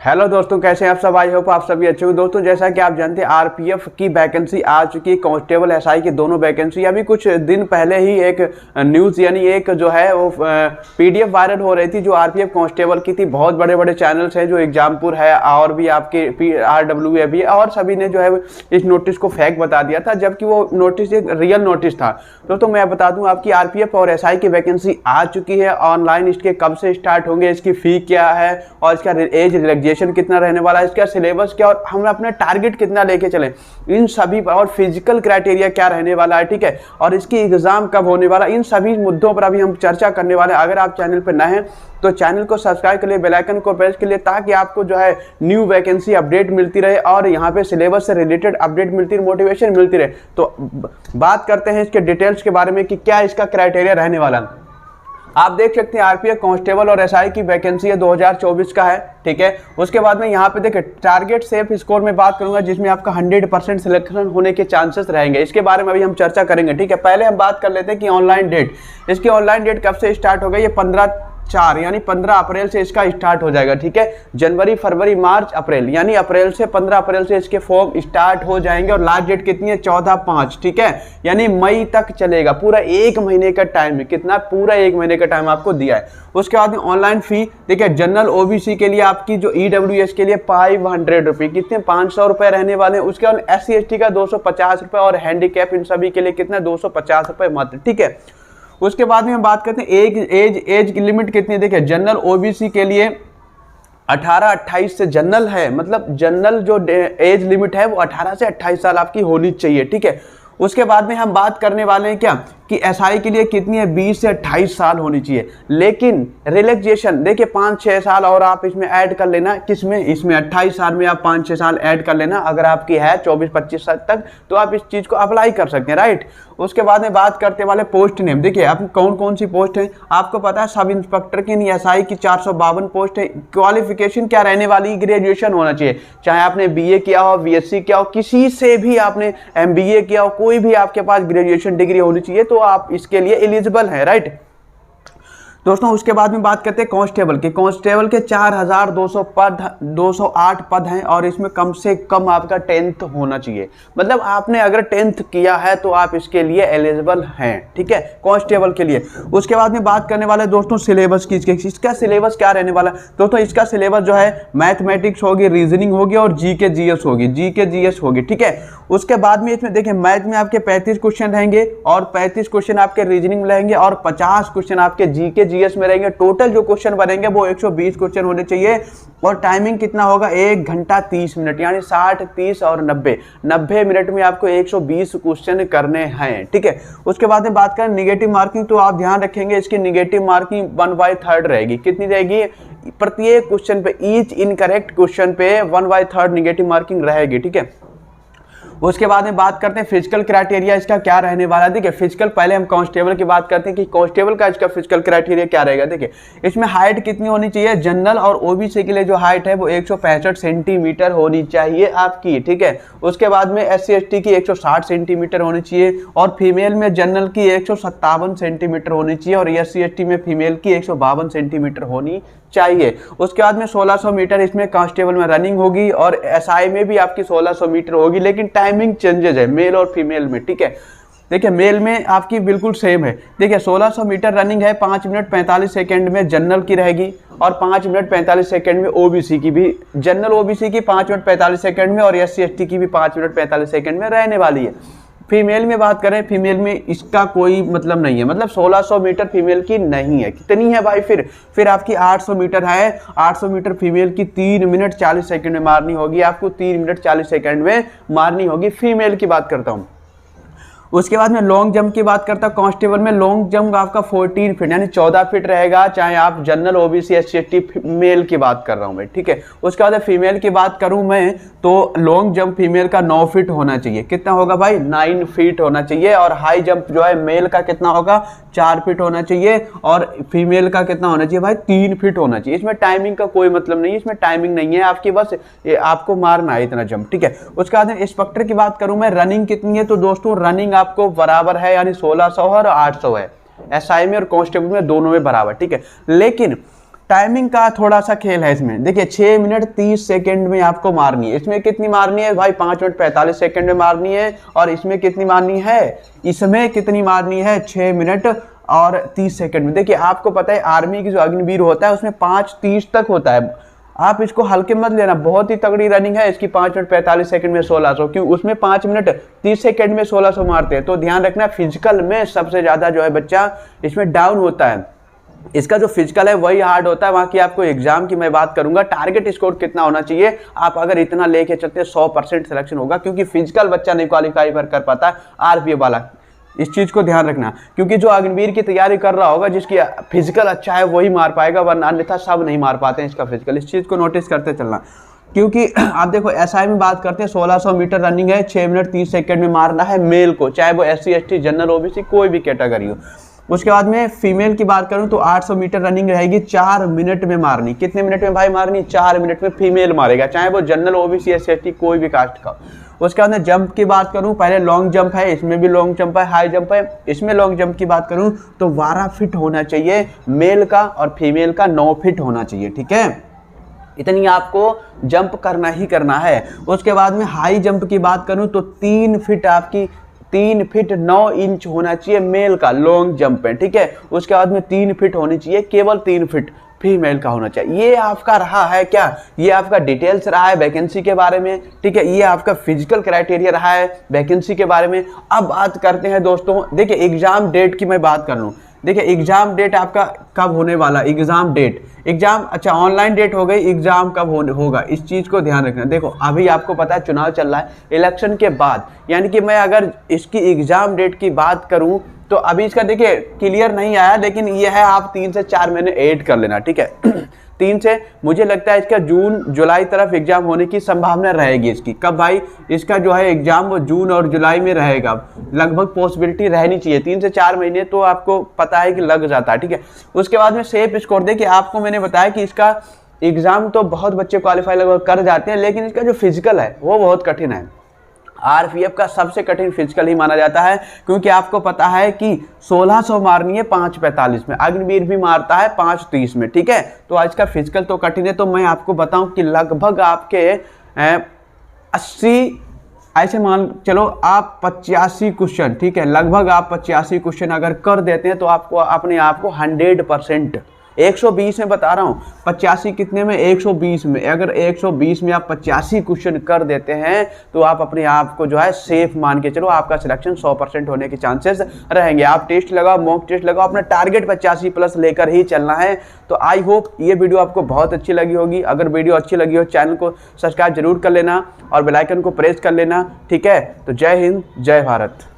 Hello दोस्तों, कैसे हैं आप सब। आई होप आप सभी अच्छे हो। दोस्तों जैसा कि आप जानते हैं आरपीएफ की वैकेंसी आ चुकी है, कांस्टेबल एसआई की दोनों वैकेंसी। अभी कुछ दिन पहले ही एक न्यूज़ यानी एक जो है वो पीडीएफ वायरल हो रही थी जो आरपीएफ कांस्टेबल की थी। बहुत बड़े बड़े चैनल्स हैं जो एग्जामपुर है और भी आपके आरडब्ल्यू भी और सभी ने जो है इस नोटिस को फेक बता दिया था, जबकि वो नोटिस एक रियल नोटिस था। दोस्तों मैं बता दूं आपकी आरपीएफ और एसआई की वैकेंसी आ चुकी है। ऑनलाइन इसके कब से स्टार्ट होंगे, इसकी फी क्या है और इसका एज रिलैक्सेशन कितना रहने वाला है, इसका सिलेबस क्या और हम अपने टारगेट कितना लेके चलें, इन सभी और फिजिकल क्राइटेरिया क्या रहने वाला है, ठीक है, और इसकी एग्जाम कब होने वाला, इन सभी मुद्दों पर अभी हम चर्चा करने वाले हैं। अगर आप चैनल पर नए हैं तो चैनल को सब्सक्राइब कर लिए, बेल आइकन को प्रेस कर लिए, ताकि आपको जो है न्यू वैकेंसी अपडेट मिलती रहे और यहाँ पे सिलेबस से रिलेटेड अपडेट मिलती रहे, मोटिवेशन मिलती रहे। तो बात करते हैं इसके डिटेल्स के बारे में कि क्या इसका क्राइटेरिया रहने वाला है। आप देख सकते हैं आरपीएफ कांस्टेबल और एसआई की वैकेंसी है 2024 का है, ठीक है। उसके बाद में यहाँ पे देखिए टारगेट सेफ स्कोर में बात करूंगा जिसमें आपका 100% सिलेक्शन होने के चांसेस रहेंगे। इसके बारे में अभी हम चर्चा करेंगे, ठीक है। पहले हम बात कर लेते हैं कि ऑनलाइन डेट, इसकी ऑनलाइन डेट कब से स्टार्ट हो गई। ये 15/4 यानी 15 अप्रैल से इसका स्टार्ट हो जाएगा, ठीक है। जनवरी, फरवरी, मार्च, अप्रैल यानी अप्रैल से 15 अप्रैल से इसके फॉर्म स्टार्ट हो जाएंगे और लास्ट डेट कितनी है 14/5, ठीक है, यानी मई तक चलेगा। पूरा एक महीने का टाइम है, कितना, पूरा एक महीने का टाइम आपको दिया है। उसके बाद में ऑनलाइन फी देखिए, जनरल ओबीसी के लिए आपकी जो ईडब्ल्यूएस के लिए 500 रुपये, कितने 500 रुपये रहने वाले हैं। उसके बाद एससी एसटी का 250 रुपये और हैंडीकैप इन सभी के लिए कितना 250 रुपये मात्र, ठीक है। उसके बाद में हम बात करते हैं एज की लिमिट कितनी है। देखिए जनरल ओबीसी के लिए 18-28 से जनरल है, मतलब जनरल जो एज लिमिट है वो 18 से 28 साल आपकी होनी चाहिए, ठीक है। उसके बाद में हम बात करने वाले हैं क्या कि एसआई के लिए कितनी है 20 से 28 साल होनी चाहिए, लेकिन रिलैक्सेशन देखिए 5-6 साल और आप इसमें ऐड कर लेना, किसमें, इसमें 28 साल में आप 5-6 साल ऐड कर लेना। अगर आपकी है 24-25 साल तक तो आप इस चीज को अप्लाई कर सकते हैं, राइट। उसके बाद में बात करते वाले पोस्ट नेम, देखिए आप कौन कौन सी पोस्ट है आपको पता है। सब इंस्पेक्टर की एसआई की 452 पोस्ट है। क्वालिफिकेशन क्या रहने वाली, ग्रेजुएशन होना चाहिए, चाहे आपने बीए किया हो, बीएससी किया हो, किसी से भी आपने एमबीए किया हो, कोई भी आपके पास ग्रेजुएशन डिग्री होनी चाहिए तो आप इसके लिए एलिजिबल हैं, राइट दोस्तों। उसके बाद में बात करते हैं कांस्टेबल के। कांस्टेबल के 4208 पद हैं और इसमें कम से कम आपका 10th होना चाहिए, मतलब आपने अगर 10th किया है तो आप इसके लिए एलिजिबल हैं, ठीक है, कांस्टेबल के लिए। उसके बाद में बात करने वाले दोस्तों सिलेबस की। इसका सिलेबस क्या रहने वाला दोस्तों, इसका सिलेबस जो है मैथमेटिक्स होगी, रीजनिंग होगी और जीके जीएस होगी, ठीक है। उसके बाद में इसमें देखिए मैथ में आपके 35 क्वेश्चन रहेंगे और 35 क्वेश्चन आपके रीजनिंग में रहेंगे और 50 क्वेश्चन आपके जीके जीएस में रहेंगे। टोटल जो क्वेश्चन बनेंगे वो 120 क्वेश्चन होने चाहिए और टाइमिंग कितना होगा 1 घंटा 30 मिनट, यानी 60, 30 और 90 मिनट में आपको 120 क्वेश्चन करने हैं, ठीक है। उसके बाद में बात करें निगेटिव मार्किंग, तो आप ध्यान रखेंगे इसकी निगेटिव मार्किंग 1/3 रहेगी। कितनी रहेगी, प्रत्येक क्वेश्चन पे, ईच इनकरेक्ट क्वेश्चन पे 1/3 निगेटिव मार्किंग रहेगी, ठीक है। उसके बाद में बात करते हैं फिजिकल क्राइटेरिया इसका क्या रहने वाला है। देखिए फिजिकल, पहले हम कांस्टेबल की बात करते हैं कि कांस्टेबल का इसका फिजिकल क्राइटेरिया क्या रहेगा। देखिए इसमें हाइट कितनी होनी चाहिए, जनरल और ओबीसी के लिए जो हाइट है वो 165 सेंटीमीटर होनी चाहिए आपकी, ठीक है। उसके बाद में एससी एसटी की 160 सेंटीमीटर होनी चाहिए और फीमेल में जनरल की 157 सेंटीमीटर होनी चाहिए और एससी एसटी में फीमेल की 152 सेंटीमीटर होनी चाहिए। उसके बाद में 1600 मीटर इसमें कांस्टेबल में रनिंग होगी और एसआई में भी आपकी 1600 मीटर होगी, लेकिन टाइमिंग चेंजेस है मेल और फीमेल में, ठीक है। देखिए मेल में आपकी बिल्कुल सेम है। देखिए 1600 मीटर रनिंग है, 5 मिनट 45 सेकंड में जनरल की रहेगी और 5 मिनट 45 सेकंड में ओबीसी की भी, जनरल ओबीसी की 5 मिनट 45 सेकंड में और एससी एसटी की भी 5 मिनट 45 सेकंड में रहने वाली है। फीमेल में बात करें, फीमेल में इसका कोई मतलब नहीं है, मतलब 1600 मीटर फीमेल की नहीं है। कितनी है भाई, फिर आपकी 800 मीटर है। 800 मीटर फीमेल की 3 मिनट 40 सेकंड में मारनी होगी, आपको 3 मिनट 40 सेकंड में मारनी होगी, फीमेल की बात करता हूँ। उसके बाद में लॉन्ग जंप की बात करता हूँ। कांस्टेबल में लॉन्ग जंप आपका 14 फीट यानी 14 फीट रहेगा, चाहे आप general OBC SC ST male की बात कर रहा हूँ मैं, ठीक है। उसके बाद फीमेल की बात करूँ मैं तो लॉन्ग जंप फीमेल का 9 फीट होना चाहिए। कितना होगा भाई, 9 फीट होना चाहिए। और हाई जंप जो है मेल का कितना होगा, 4 फीट होना चाहिए और फीमेल का कितना होना चाहिए भाई, 3 फीट होना चाहिए। इसमें टाइमिंग का कोई मतलब नहीं है, इसमें टाइमिंग नहीं है आपकी, बस आपको मारना है इतना जंप, ठीक है। उसके बाद इंस्पेक्टर की बात करूं मैं, रनिंग कितनी है तो दोस्तों रनिंग आपको बराबर है, यानी 1600 और 800 है, एसआई में और कांस्टेबल में दोनों में बराबर, ठीक है। लेकिन टाइमिंग का थोड़ा सा खेल है इसमें। देखिए 6 मिनट 30 सेकंड में आपको मारनी है। इसमें कितनी मारनी है भाई? 5 मिनट 45 सेकंड में मारनी है। और इसमें कितनी मारनी है? इसमें कितनी मारनी है? 6 मिनट और 30 सेकंड में। देखिए आपको पता है आर्मी की जो अग्निवीर होता है उसमें 5:30 तक होता है। आप इसको हल्के मत लेना, बहुत ही तगड़ी रनिंग है इसकी। 5 मिनट 45 सेकंड में 1600, क्यों? उसमें 5 मिनट 30 सेकंड में 1600 मारते हैं। तो ध्यान रखना फिजिकल में सबसे ज्यादा जो है बच्चा इसमें डाउन होता है। इसका जो फिजिकल है वही हार्ड होता है। वहाँ की आपको एग्जाम की मैं बात करूंगा, टारगेट स्कोर कितना होना चाहिए, आप अगर इतना लेके चलते 100% सिलेक्शन होगा, क्योंकि फिजिकल बच्चा नहीं क्वालिफाई कर पाता आरपीएफ वाला। इस चीज को ध्यान रखना, क्योंकि जो अग्निवीर की तैयारी कर रहा होगा जिसकी फिजिकल अच्छा है वही मार पाएगा, वरना अन्यथा सब नहीं मार पाते हैं इसका फिजिकल। इस चीज को नोटिस करते चलना, क्योंकि आप देखो एसआई में बात करते हैं 1600 मीटर रनिंग है, 6 मिनट 30 सेकंड में मारना है मेल को, चाहे वो SC ST जनरल OBC कोई भी कैटेगरी हो। उसके बाद में फीमेल की बात करूं तो 800 मीटर रनिंग रहेगी, 4 मिनट में मारनी। कितने मिनट में भाई मारनी? 4 मिनट में फीमेल मारेगा, चाहे वो जनरल OBC SC ST कोई भी कास्ट का। उसके बाद में जंप की बात करूं, पहले लॉन्ग जंप है, इसमें भी लॉन्ग जंप है, हाई जंप है। इसमें लॉन्ग जंप की बात करूं तो 12 फीट होना चाहिए मेल का, और फीमेल का 9 फीट होना चाहिए, ठीक है। इतनी आपको जंप करना ही करना है। उसके बाद में हाई जंप की बात करूं तो 3 फीट आपकी 3 फीट 9 इंच होना चाहिए मेल का लॉन्ग जंप है, ठीक है। उसके बाद में 3 फीट होनी चाहिए, केवल 3 फीट फीमेल का होना चाहिए। ये आपका रहा है क्या? ये आपका डिटेल्स रहा है वैकेंसी के बारे में, ठीक है। ये आपका फिजिकल क्राइटेरिया रहा है वैकेंसी के बारे में। अब बात करते हैं दोस्तों, देखिए एग्जाम डेट की मैं बात कर लूँ। देखिए एग्जाम डेट आपका कब होने वाला? एग्जाम डेट, एग्जाम अच्छा ऑनलाइन डेट हो गई, एग्जाम कब होगा इस चीज को ध्यान रखना। देखो अभी आपको पता है चुनाव चल रहा है, इलेक्शन के बाद, यानी कि मैं अगर इसकी एग्जाम डेट की बात करूं तो अभी इसका देखिए क्लियर नहीं आया, लेकिन ये है आप 3 से 4 महीने ऐड कर लेना, ठीक है। 3 से मुझे लगता है इसका जून जुलाई तरफ एग्जाम होने की संभावना रहेगी इसकी। कब भाई? इसका जो है एग्जाम वो जून और जुलाई में रहेगा, लगभग पॉसिबिलिटी रहनी चाहिए। 3 से 4 महीने तो आपको पता है कि लग जाता है, ठीक है। उसके बाद में सेफ स्कोर, देखिए आपको मैंने बताया कि इसका एग्जाम तो बहुत बच्चे क्वालिफाई लगभग कर जाते हैं, लेकिन इसका जो फिजिकल है वो बहुत कठिन है। आरपीएफ का सबसे कठिन फिजिकल ही माना जाता है, क्योंकि आपको पता है कि 1600 मारनी है 5:45 में, अग्निवीर भी मारता है 5:30 में, ठीक है। तो आज का फिजिकल तो कठिन है। तो मैं आपको बताऊं कि लगभग आपके 80 ऐसे मान चलो आप 85 क्वेश्चन, ठीक है, लगभग आप 85 क्वेश्चन अगर कर देते हैं तो आपको अपने आप को 100% 120 में बता रहा हूँ, 85 कितने में? 120 में। अगर 120 में आप 85 क्वेश्चन कर देते हैं तो आप अपने आप को जो है सेफ मान के चलो, आपका सिलेक्शन 100% होने के चांसेस रहेंगे। आप टेस्ट लगाओ, मॉक टेस्ट लगाओ, अपना टारगेट 85 प्लस लेकर ही चलना है। तो आई होप ये वीडियो आपको बहुत अच्छी लगी होगी। अगर वीडियो अच्छी लगी हो चैनल को सब्सक्राइब जरूर कर लेना और बेल आइकन को प्रेस कर लेना, ठीक है। तो जय हिंद, जय भारत।